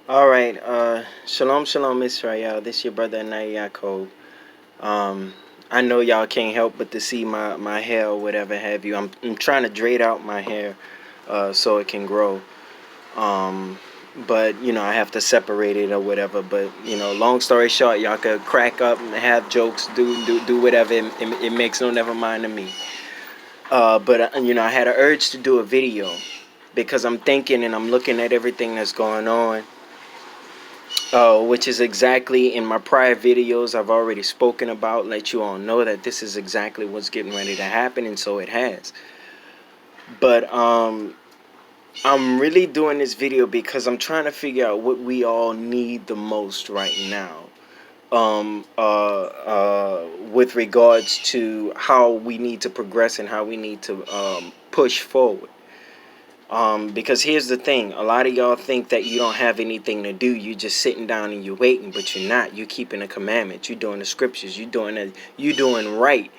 All right. Shalom, shalom, Israel. This your brother Yaakov. Um, I know y'all can't help but to see my hair or whatever have you. I'm trying to drape out my hair, so it can grow. Um, but I have to separate it or whatever. But long story short, y'all could crack up and have jokes, do whatever. It makes no never mind to me. But I had an urge to do a video because I'm thinking and I'm looking at everything that's going on, which is exactly in my prior videos I've already spoken about, let you all know that this is exactly what's getting ready to happen, and so it has. But I'm really doing this video because I'm trying to figure out what we all need the most right now, with regards to how we need to progress and how we need to push forward. Because here's the thing, a lot of y'all think that you don't have anything to do. You just sitting down and you're waiting, but you're not. You keeping the commandments. You doing the scriptures. You doing right,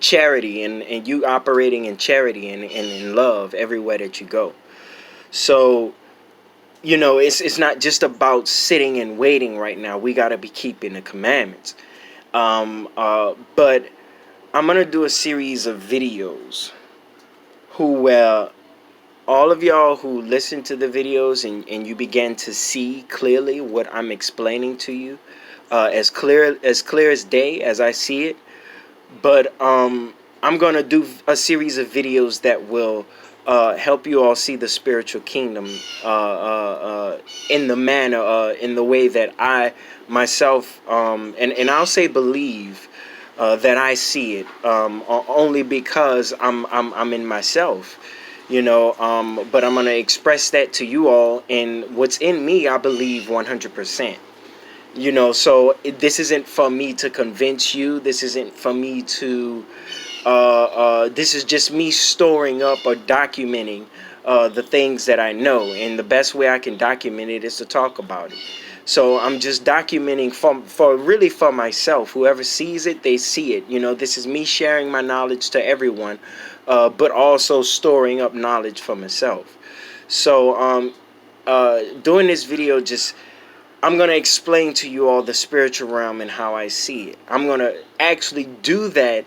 charity, and you operating in charity and in love everywhere that you go. So it's not just about sitting and waiting right now. We got to be keeping the commandments. But I'm gonna do a series of videos where all of y'all who listen to the videos and you begin to see clearly what I'm explaining to you, as clear as day as I see it. But I'm gonna do a series of videos that will help you all see the spiritual kingdom in the manner, in the way that I myself, and I'll say believe, that I see it, only because I'm in myself. But I'm going to express that to you all, and what's in me I believe 100%. So this isn't for me to convince you. This isn't for me to this is just me storing up or documenting the things that I know, and the best way I can document it is to talk about it. So I'm just documenting for myself. Whoever sees it, they see it. This is me sharing my knowledge to everyone, but also storing up knowledge for myself. So doing this video, just I'm going to explain to you all the spiritual realm and how I see it. I'm going to actually do that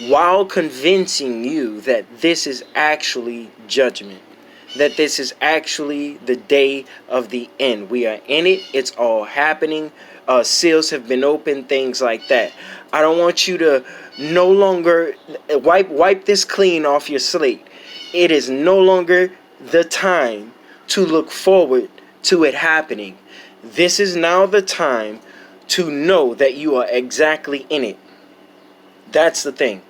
while convincing you that this is actually judgment, that this is actually the day of the end. We are in it. It's all happening. Seals have been opened, things like that. I don't want you to no longer wipe this clean off your slate. It is no longer the time to look forward to it happening. This is now the time to know that you are exactly in it. That's the thing.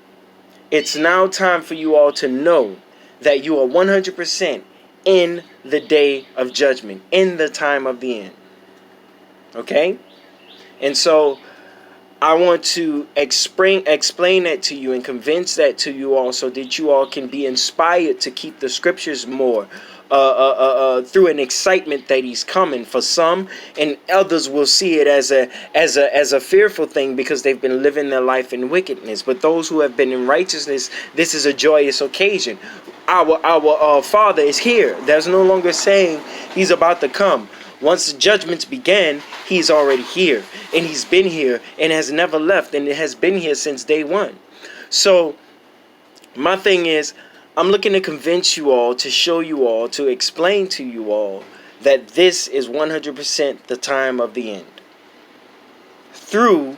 It's now time for you all to know that you are 100% in the day of judgment, in the time of the end. Okay? And so I want to explain that to you and convince that to you all, so that you all can be inspired to keep the scriptures more, through an excitement that he's coming for some, and others will see it as a fearful thing because they've been living their life in wickedness. But those who have been in righteousness, this is a joyous occasion. Our Father is here. There's no longer saying he's about to come. Once the judgments began, he's already here, and he's been here and has never left, and it has been here since day one. So my thing is, I'm looking to convince you all, to show you all, to explain to you all that this is 100% the time of the end, through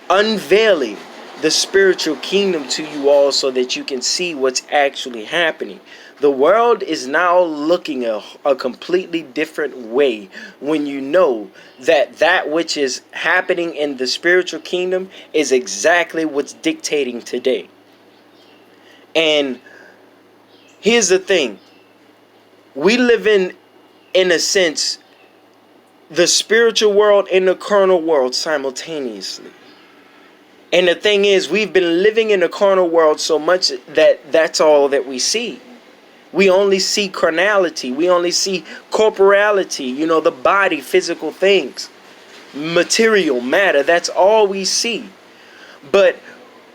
unveiling the spiritual kingdom to you all, so that you can see what's actually happening. The world is now looking a completely different way when you know that which is happening in the spiritual kingdom is exactly what's dictating today. And here's the thing. We live in a sense, the spiritual world and the carnal world simultaneously. And the thing is, we've been living in the carnal world so much that that's all that we see. We only see carnality. We only see corporality, the body, physical things, material matter. That's all we see. But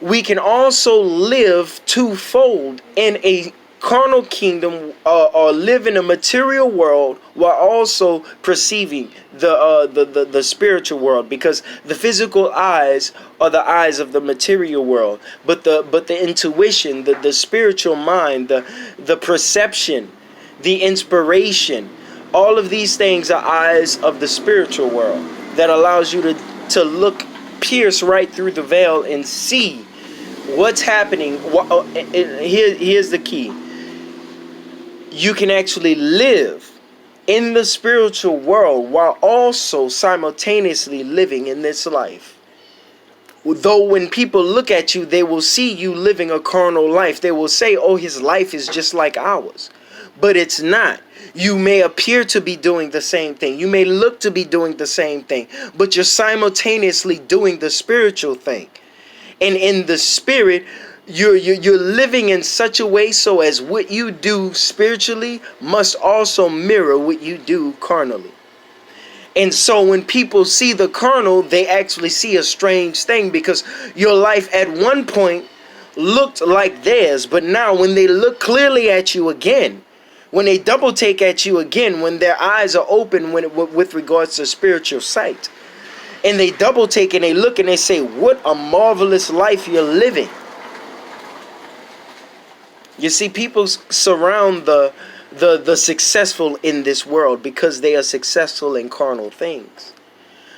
we can also live twofold in a carnal kingdom or live in a material world while also perceiving the spiritual world, because the physical eyes are the eyes of the material world, but the intuition, the spiritual mind, the perception, the inspiration, all of these things are eyes of the spiritual world that allows you to look, pierce right through the veil and see what's happening. Here's the key. You can actually live in the spiritual world while also simultaneously living in this life. Though when people look at you, they will see you living a carnal life. They will say, oh, his life is just like ours. But it's not. You may appear to be doing the same thing. You may look to be doing the same thing, but you're simultaneously doing the spiritual thing. And in the spirit, you're living in such a way so as what you do spiritually must also mirror what you do carnally. And so when people see the carnal, they actually see a strange thing, because your life at one point looked like theirs, but now when they look clearly at you again, when they double take at you again, when their eyes are open with regards to spiritual sight, and they double take and they look and they say, what a marvelous life you're living. You see, people surround the successful in this world because they are successful in carnal things.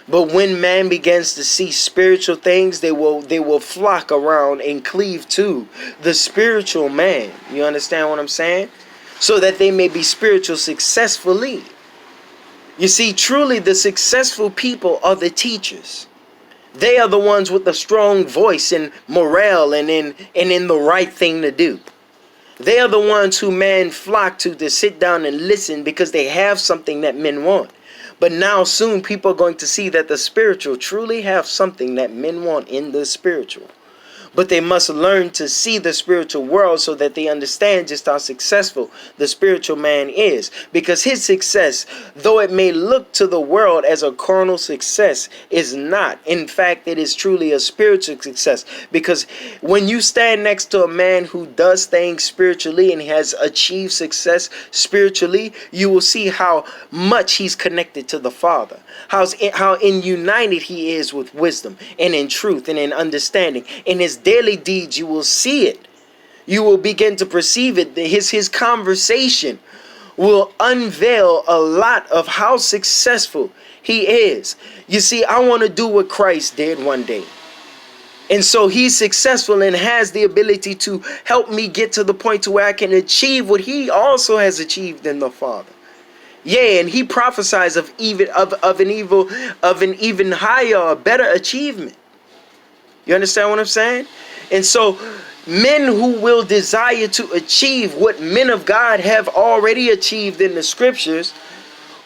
But when man begins to see spiritual things, they will flock around and cleave to the spiritual man. You understand what I'm saying? So that they may be spiritual successfully. You see, truly the successful people are the teachers. They are the ones with the strong voice and morale and in the right thing to do. They are the ones who men flock to sit down and listen, because they have something that men want. But now soon people are going to see that the spiritual truly have something that men want in the spiritual. But they must learn to see the spiritual world so that they understand just how successful the spiritual man is. Because his success, though it may look to the world as a carnal success, is not. In fact, it is truly a spiritual success. Because when you stand next to a man who does things spiritually and has achieved success spiritually, you will see how much he's connected to the Father. How united he is with wisdom and in truth and in understanding. In his daily deeds, you will see it. You will begin to perceive it. His conversation will unveil a lot of how successful he is. You see, I want to do what Christ did one day. And so he's successful and has the ability to help me get to the point to where I can achieve what he also has achieved in the Father. Yeah, and he prophesies of an even higher, better achievement. You understand what I'm saying? And so men who will desire to achieve what men of God have already achieved in the scriptures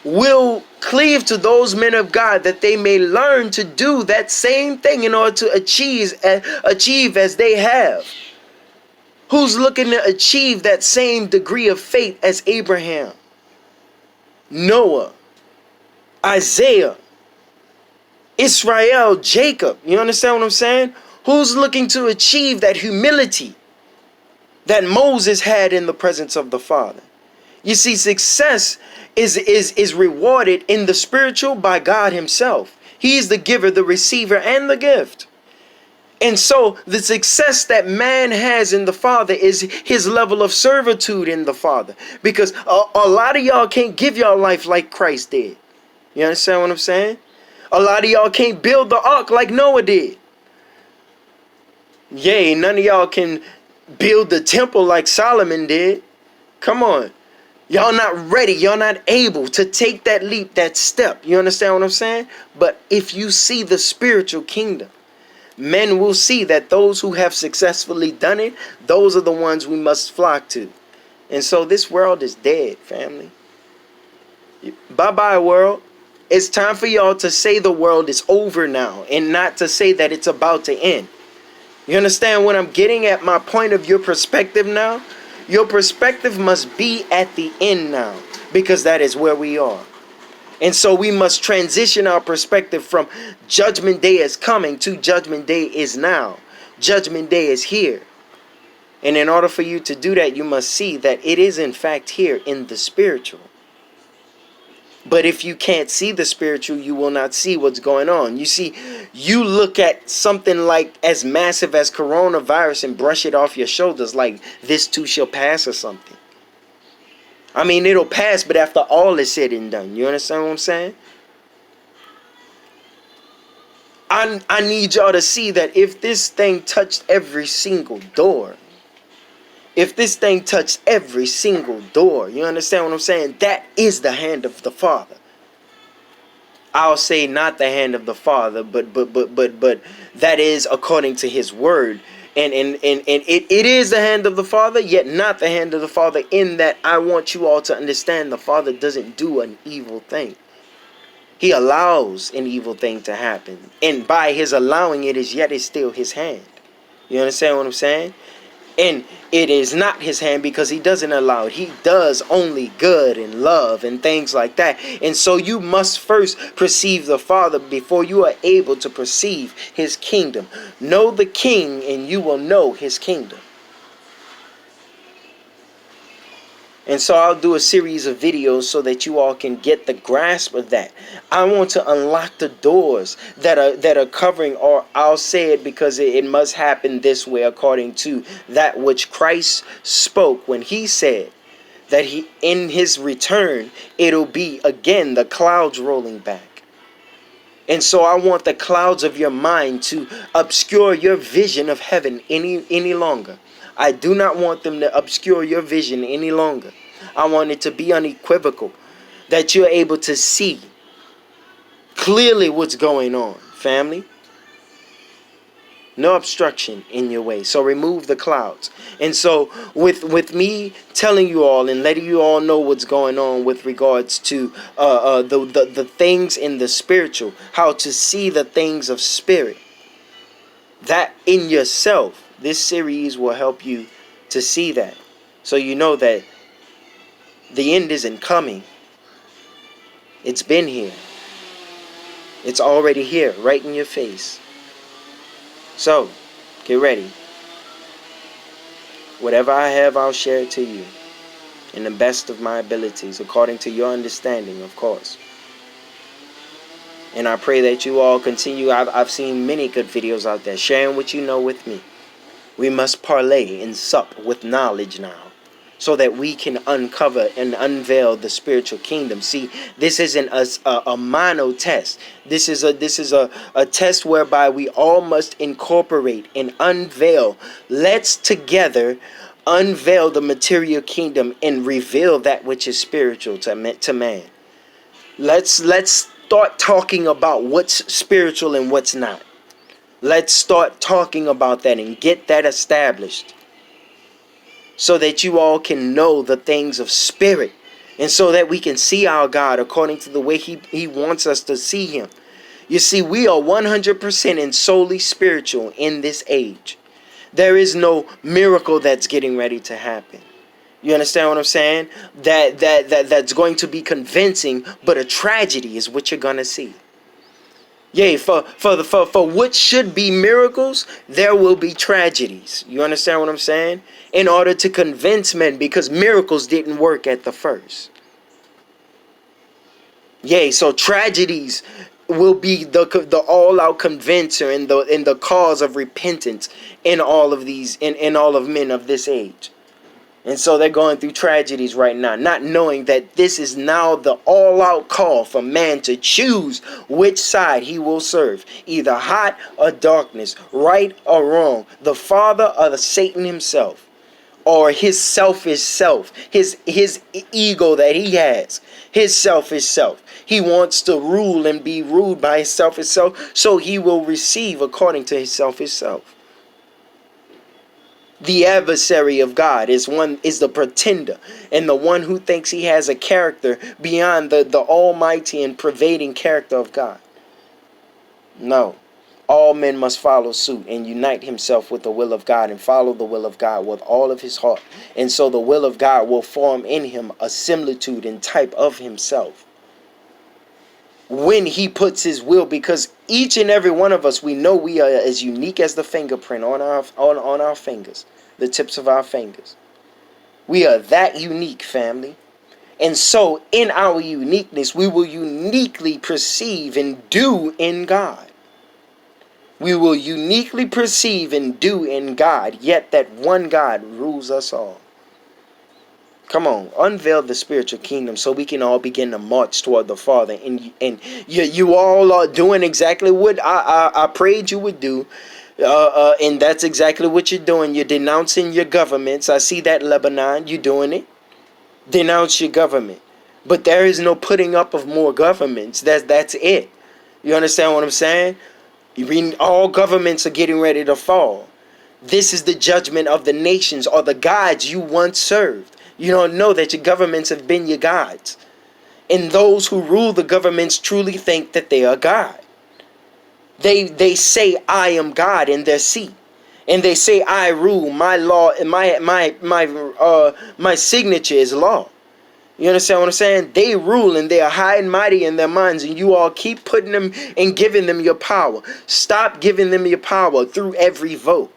will cleave to those men of God, that they may learn to do that same thing in order to achieve as they have. Who's looking to achieve that same degree of faith as Abraham, Noah, Isaiah, Israel, Jacob? You understand what I'm saying? Who's looking to achieve that humility that Moses had in the presence of the Father? You see, success is rewarded in the spiritual by God himself. He is the giver, the receiver, and the gift. And so the success that man has in the Father is his level of servitude in the Father. Because a lot of y'all can't give y'all life like Christ did. You understand what I'm saying? A lot of y'all can't build the ark like Noah did. Yay, none of y'all can build the temple like Solomon did. Come on. Y'all not ready. Y'all not able to take that leap, that step. You understand what I'm saying? But if you see the spiritual kingdom, men will see that those who have successfully done it, those are the ones we must flock to. And so this world is dead, family. Bye-bye, world. It's time for y'all to say the world is over now and not to say that it's about to end. You understand what I'm getting at? My point of your perspective now? Your perspective must be at the end now, because that is where we are. And so we must transition our perspective from Judgment Day is coming to Judgment Day is now. Judgment Day is here. And in order for you to do that, you must see that it is in fact here in the spiritual. But if you can't see the spiritual, you will not see what's going on. You see, you look at something like as massive as coronavirus and brush it off your shoulders like this too shall pass or something. I mean, it'll pass, but after all is said and done. You understand what I'm saying? I need y'all to see that if this thing touched every single door, if this thing touched every single door, you understand what I'm saying? That is the hand of the Father. I'll say not the hand of the Father, but that is according to His word. And it is the hand of the Father, yet not the hand of the Father, in that I want you all to understand the Father doesn't do an evil thing. He allows an evil thing to happen. And by His allowing it is yet is still His hand. You understand what I'm saying? And it is not His hand because He doesn't allow it. He does only good and love and things like that. And so you must first perceive the Father before you are able to perceive His kingdom. Know the King and you will know His kingdom. And so I'll do a series of videos so that you all can get the grasp of that. I want to unlock the doors that are covering, or I'll say it because it must happen this way according to that which Christ spoke when He said that He in His return it'll be again the clouds rolling back. And so I want the clouds of your mind to obscure your vision of heaven any longer. I do not want them to obscure your vision any longer. I want it to be unequivocal, that you're able to see clearly what's going on, family. No obstruction in your way. So remove the clouds. And so with me telling you all and letting you all know what's going on with regards to the things in the spiritual, how to see the things of spirit, that in yourself, this series will help you to see that. So you know that the end isn't coming. It's been here. It's already here, right in your face. So, get ready. Whatever I have, I'll share it to you in the best of my abilities, according to your understanding, of course. And I pray that you all continue. I've seen many good videos out there sharing what you know with me. We must parlay and sup with knowledge now, so that we can uncover and unveil the spiritual kingdom. See, this isn't a mono test. This is a test whereby we all must incorporate and unveil. Let's together unveil the material kingdom and reveal that which is spiritual to man. Let's start talking about what's spiritual and what's not. Let's start talking about that and get that established, so that you all can know the things of spirit, and so that we can see our God according to the way He wants us to see Him. You see, we are 100% and solely spiritual in this age. There is no miracle that's getting ready to happen. You understand what I'm saying? That's going to be convincing, but a tragedy is what you're gonna see. Yea, for what should be miracles, there will be tragedies. You understand what I'm saying? In order to convince men, because miracles didn't work at the first. Yea, so tragedies will be the all-out convincer and the cause of repentance in all of these, in all of men of this age. And so they're going through tragedies right now, not knowing that this is now the all-out call for man to choose which side he will serve, either hot or darkness, right or wrong, the Father or the Satan himself, or his selfish self, his ego that he has, his selfish self. He wants to rule and be ruled by his selfish self, so he will receive according to his selfish self. The adversary of God is the pretender, and the one who thinks he has a character beyond the almighty and pervading character of God. No. All men must follow suit and unite himself with the will of God and follow the will of God with all of his heart. And so the will of God will form in him a similitude and type of himself. When he puts his will, because each and every one of us, we know we are as unique as the fingerprint on our fingers. the tips of our fingers. We are that unique, family. And so, in our uniqueness, we will uniquely perceive and do in God. We will uniquely perceive and do in God, yet that one God rules us all. Come on, unveil the spiritual kingdom so we can all begin to march toward the Father. And you all are doing exactly what I prayed you would do. And that's exactly what you're doing. You're denouncing your governments. I see that, Lebanon. You're doing it. Denounce your government. But there is no putting up of more governments. That's it. You understand what I'm saying? All governments are getting ready to fall. This is the judgment of the nations or the gods you once served. You don't know that your governments have been your gods. And those who rule the governments truly think that they are God. They say, I am God in their seat. And they say, I rule, my law, and my signature is law. You understand what I'm saying? They rule and they are high and mighty in their minds, and you all keep putting them and giving them your power. Stop giving them your power through every vote.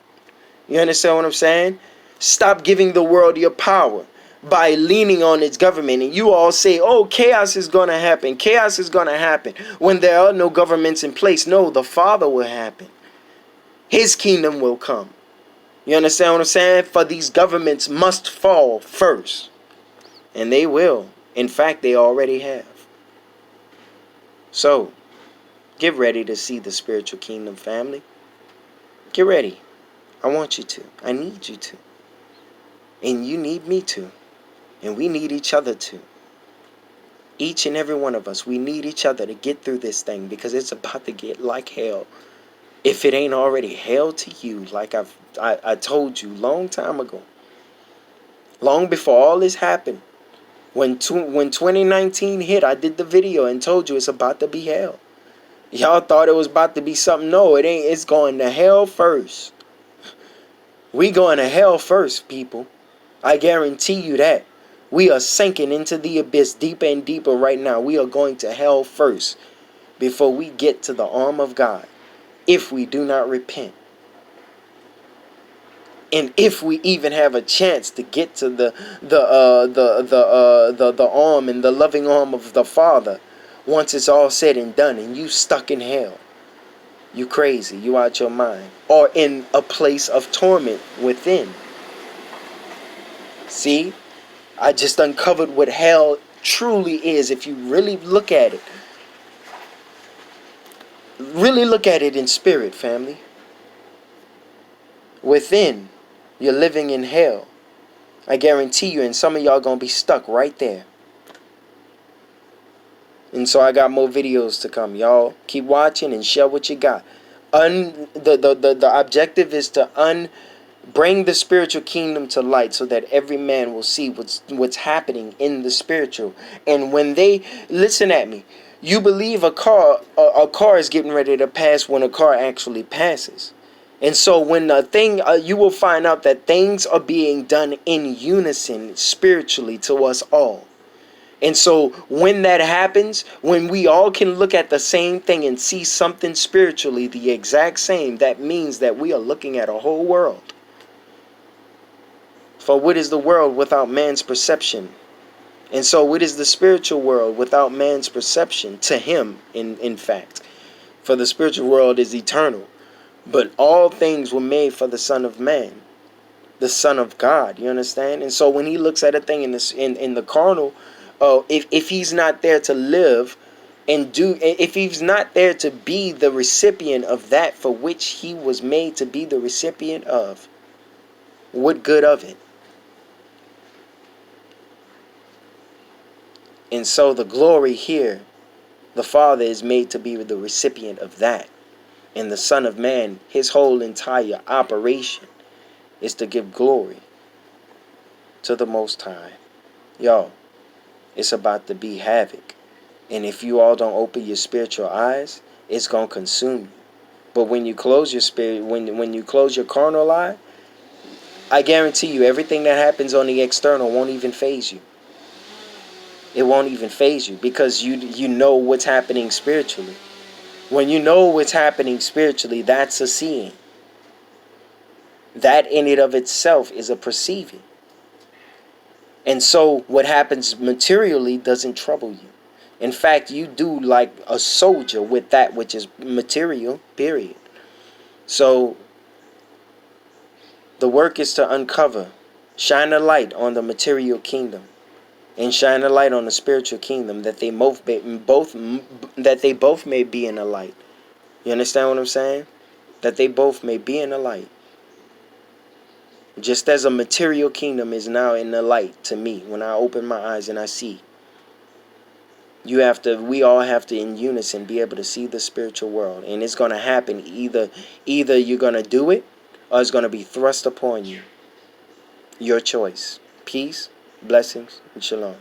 You understand what I'm saying? Stop giving the world your power by leaning on its government. And you all say, oh, chaos is going to happen. Chaos is going to happen when there are no governments in place. No, the Father will happen. His kingdom will come. You understand what I'm saying? For these governments must fall first. And they will. In fact, they already have. So, get ready to see the spiritual kingdom, family. Get ready. I want you to. I need you to. And you need me to. And we need each other to. Each and every one of us, we need each other to get through this thing, because it's about to get like hell. If it ain't already hell to you, like I told you long time ago. Long before all this happened. When 2019 hit, I did the video and told you it's about to be hell. Y'all thought it was about to be something. No, it ain't. It's going to hell first. We going to hell first, people. I guarantee you that. We are sinking into the abyss deeper and deeper right now. We are going to hell first before we get to the arm of God, if we do not repent. And if we even have a chance to get to the arm and the loving arm of the Father, once it's all said and done, and you stuck in hell, you crazy, you out your mind, or in a place of torment within. See, I just uncovered what hell truly is. If you really look at it, really look at it in spirit, family. Within, you're living in hell. I guarantee you, and some of y'all gonna be stuck right there. And so I got more videos to come. Y'all keep watching and share what you got. The objective is to bring the spiritual kingdom to light, so that every man will see what's happening in the spiritual. And when they listen at me, you believe a car is getting ready to pass when a car actually passes. And so when a thing, you will find out that things are being done in unison spiritually to us all. And so when that happens, when we all can look at the same thing and see something spiritually the exact same, that means that we are looking at a whole world. For what is the world without man's perception? And so what is the spiritual world without man's perception? To him, in fact. For the spiritual world is eternal. But all things were made for the Son of Man, the Son of God. You understand? And so when he looks at a thing in the carnal, if he's not there to live and do, if he's not there to be the recipient of that for which he was made to be the recipient of, what good of it? And so the glory here, the Father is made to be the recipient of that. And the Son of Man, his whole entire operation is to give glory to the Most High. Y'all, it's about to be havoc. And if you all don't open your spiritual eyes, it's going to consume you. But when you close your spirit, when you close your carnal eye, I guarantee you everything that happens on the external won't even faze you. It won't even faze you, because you know what's happening spiritually. When you know what's happening spiritually, that's a seeing. That in it of itself is a perceiving. And so what happens materially doesn't trouble you. In fact, you do like a soldier with that which is material, period. So the work is to uncover, shine a light on the material kingdom, and shine a light on the spiritual kingdom, that they both may be in a light. You understand what I'm saying? That they both may be in a light. Just as a material kingdom is now in the light to me when I open my eyes and I see. We all have to in unison be able to see the spiritual world. And it's going to happen either you're going to do it or it's going to be thrust upon you. Your choice. Peace, blessings, and shalom.